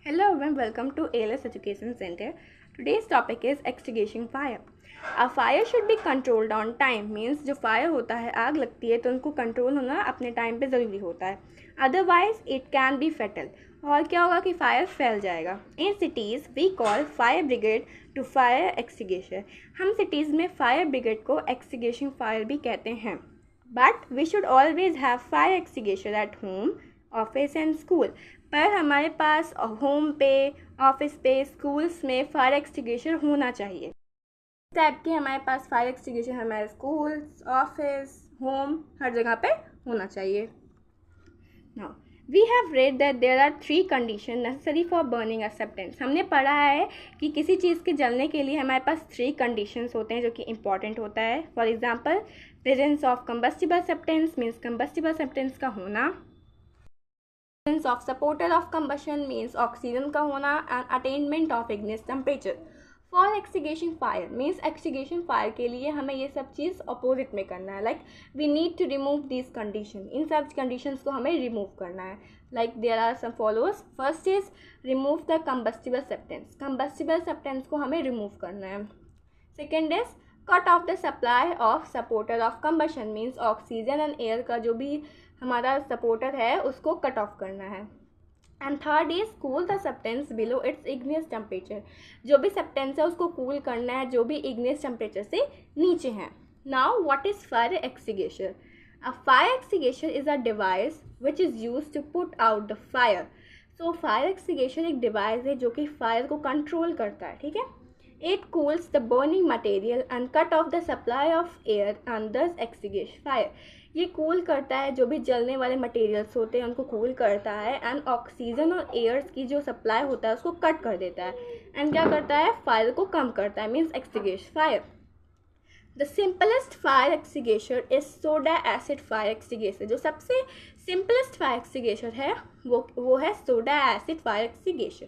Hello everyone, welcome to ALS Education Center. Today's topic is extinguishing fire. A fire should be controlled on time. Means जो fire होता है, आग लगती है तो उनको कंट्रोल होना अपने टाइम पे ज़रूरी होता है. Otherwise it can be fatal. और क्या होगा कि फायर फैल जाएगा. In cities we call fire brigade to fire extinguisher. हम cities में fire brigade को extinguishing fire भी कहते हैं. But we should always have fire extinguisher at home, office and school. पर हमारे पास होम पे, ऑफिस पे, स्कूल्स में फायर एक्सटिंग्विशर होना चाहिए. इस टाइप के हमारे पास फायर एक्सटिंग्विशर हमारे स्कूल्स, ऑफिस, होम हर जगह पे होना चाहिए. Now we have read that there are 3 condition necessary for burning a substance. हमने पढ़ा है कि किसी चीज़ के जलने के लिए हमारे पास 3 कंडीशंस होते हैं जो कि इंपॉर्टेंट होता है. For example presence of combustible substance means combustible substance का होना, presence of supporter of combustion means oxygen का होना, and attainment of igneous temperature. For extinguishing fire means extinguishing fire के लिए हमें ये सब चीज़ अपोजिट में करना है. like we need to remove these condition. इन सब conditions को हमें remove करना है. like there are some follows. First is remove the combustible substance. combustible substance को हमें remove करना है. Second is cut off the supply of supporter of combustion means oxygen and air का जो भी हमारा सपोर्टर है उसको कट ऑफ करना है. And third is cool the substance below it's igneous temperature. जो भी सब्सटेंस है उसको कूल करना है जो भी इग्नियस टेम्परेचर से नीचे है. Now what is fire extinguisher? A fire extinguisher is a device which is use to put out the fire. So fire extinguisher एक डिवाइस है जो कि फायर को कंट्रोल करता है. ठीक है. It cools the burning material and cut off the supply of air and thus extinguish fire. ये कूल करता है जो भी जलने वाले मटेरियल्स होते हैं उनको कूल करता है एंड ऑक्सीजन और एयर्स की जो सप्लाई होता है उसको कट कर देता है एंड क्या करता है फायर को कम करता है means extinguish fire. The simplest fire extinguisher is soda acid fire extinguisher. जो सबसे सिंपलेस्ट फायर एक्सटिंग्विशर है वो है soda acid fire extinguisher.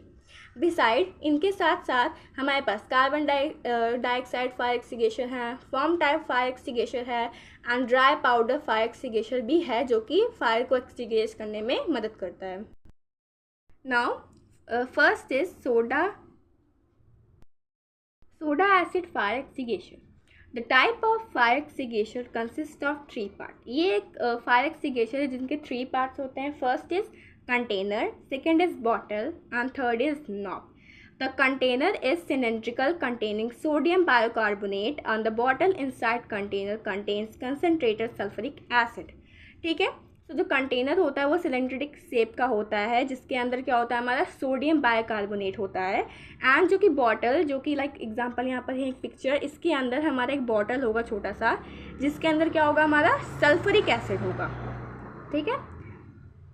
Beside इनके साथ साथ हमारे पास कार्बन डाइऑक्साइड फायर एक्सटिंग्विशर है, फॉर्म टाइप फायर एक्सटिंग्विशर है and dry powder fire extinguisher भी है जो कि फायर को एक्सटिंग्विश करने में मदद करता है. Now first is soda acid fire extinguisher. The type of fire extinguisher consist of 3 part. ये एक फायर एक्सटिंग्विशर है जिनके 3 पार्ट्स होते हैं. First is container, second is bottle and third is knob. The container is cylindrical containing sodium bicarbonate and the bottle inside container contains concentrated sulfuric acid. ठीक है. तो जो कंटेनर होता है वो सिलेंड्रिक शेप का होता है जिसके अंदर क्या होता है हमारा सोडियम बाइकार्बोनेट होता है. एंड जो कि बॉटल जो कि लाइक एग्जांपल यहाँ पर है एक पिक्चर, इसके अंदर हमारा एक बॉटल होगा छोटा सा जिसके अंदर क्या होगा हमारा सल्फरिक एसिड होगा. ठीक है.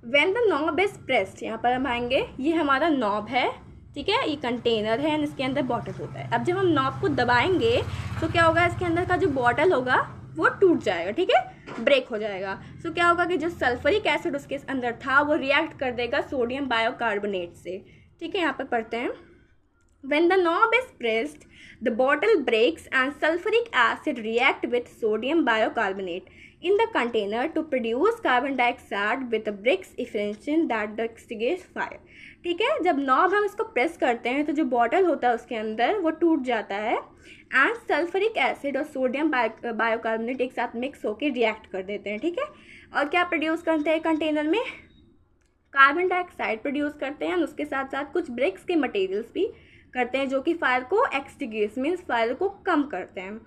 When the knob is pressed, यहाँ पर हम आएंगे, ये हमारा नॉब है. ठीक है. ये कंटेनर है एंड इसके अंदर बॉटल होता है. अब जब हम नॉब को दबाएंगे तो क्या होगा इसके अंदर का जो बॉटल होगा वो टूट जाएगा. ठीक है. ब्रेक हो जाएगा. तो क्या होगा कि जो सल्फरिक एसिड उसके अंदर था वो रिएक्ट कर देगा सोडियम बायोकार्बोनेट से. ठीक है. यहाँ पर पढ़ते हैं. When the knob is pressed, the bottle breaks and sulfuric acid react with sodium bicarbonate in the container to produce carbon dioxide with a Briggs effusion that extinguishes fire. ठीक है. जब नॉब हम इसको प्रेस करते हैं तो जो bottle होता है उसके अंदर वो टूट जाता है एंड सल्फरिक एसिड और सोडियम बायोकार्बोनेट एक साथ मिक्स होकर रिएक्ट कर देते हैं. ठीक है. और क्या प्रोड्यूस करते हैं कंटेनर में? कार्बन डाइऑक्साइड प्रोड्यूस करते हैं. उसके साथ साथ कुछ ब्रिक्स के मटेरियल्स भी करते हैं जो कि फायर को एक्सटिंग्विश मीन्स फायर को कम करते हैं.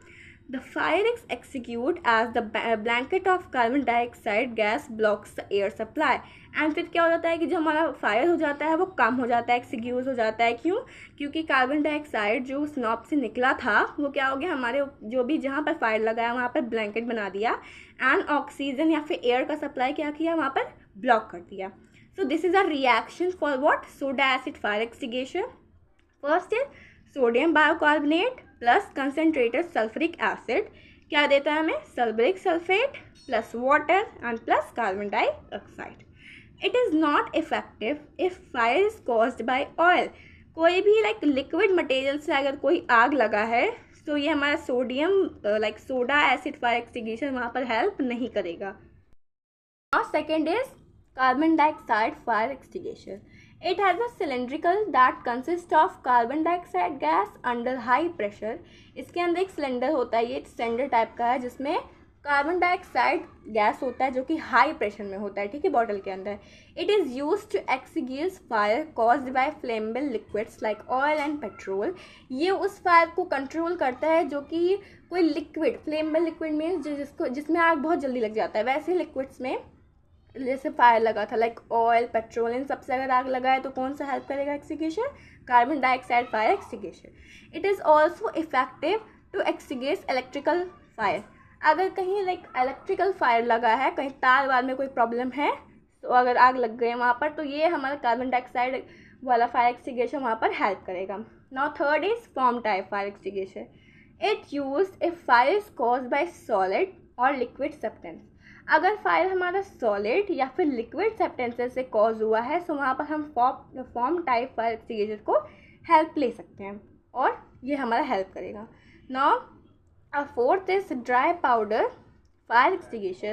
The fire is execute as the blanket of carbon dioxide gas blocks the air supply. And फिर क्या हो जाता है कि जो हमारा फायर हो जाता है वो कम हो जाता है, एक्सिक्यूट हो जाता है. क्यों? क्योंकि कार्बन डाइऑक्साइड जो उस नॉब से निकला था वो क्या हो गया हमारे जो भी जहाँ पर फायर लगाया वहाँ पर ब्लैंकेट बना दिया एंड ऑक्सीजन या फिर एयर का सप्लाई क्या किया वहाँ पर ब्लॉक कर दिया. So this is a reaction for what? Soda acid fire extinguisher. First is sodium bicarbonate plus concentrated sulphuric acid. क्या देता है हमें? Sulphuric sulphate plus water and plus carbon dioxide. It is not effective if fire is caused by oil. कोई भी like liquid material से अगर कोई आग लगा है तो ये हमारा sodium like soda acid fire extinguisher वहाँ पर हेल्प नहीं करेगा. और second is carbon dioxide fire extinguisher. It has a cylindrical that consists of carbon dioxide gas under high pressure. इसके अंदर एक सिलेंडर होता है, ये सिलेंडर टाइप का है जिसमें कार्बन डाइऑक्साइड गैस होता है जो कि हाई प्रेशर में होता है, ठीक है, बॉटल के अंदर. It is use to extinguish fire caused by flammable liquids like oil and petrol. ये उस फायर को कंट्रोल करता है जो कि कोई लिक्विड, फ्लेमेबल लिक्विड मीन्स जिसमें आग बहुत जल्दी लग जाता है, वैसे लिक्विड्स में जैसे फायर लगा था लाइक ऑयल, पेट्रोल, इन सबसे अगर आग लगा है तो कौन सा हेल्प करेगा extinguisher? Carbon dioxide fire extinguisher. It is also effective to extinguish electrical fire. अगर कहीं लाइक इलेक्ट्रिकल फायर लगा है, कहीं तार वार में कोई प्रॉब्लम है, तो अगर आग लग गई वहाँ पर, तो ये हमारा कार्बन डाइऑक्साइड वाला फायर एक्सटिंग्विशन वहाँ पर हेल्प करेगा. Now third is form type fire extinguisher. It use if fire is caused by solid और लिक्विड सब्सटेंस. अगर फायर हमारा सॉलिड या फिर लिक्विड सब्सटेंसेस से कॉज हुआ है तो वहाँ पर हम फॉर्म टाइप फायर एक्सटिंग्विशर को हेल्प ले सकते हैं और ये हमारा हेल्प करेगा. Now a fourth is dry powder fire extinguisher.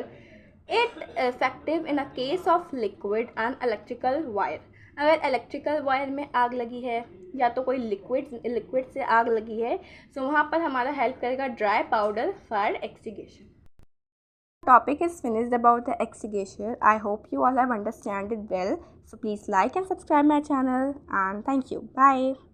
It effective in a case of liquid and electrical wire. अगर इलेक्ट्रिकल वायर में आग लगी है या तो कोई लिक्विड से आग लगी है तो वहाँ पर हमारा हेल्प करेगा dry powder fire extinguisher. Topic is finished about the extinguisher. I hope you all have understood it well. So please like and subscribe my channel and thank you. Bye.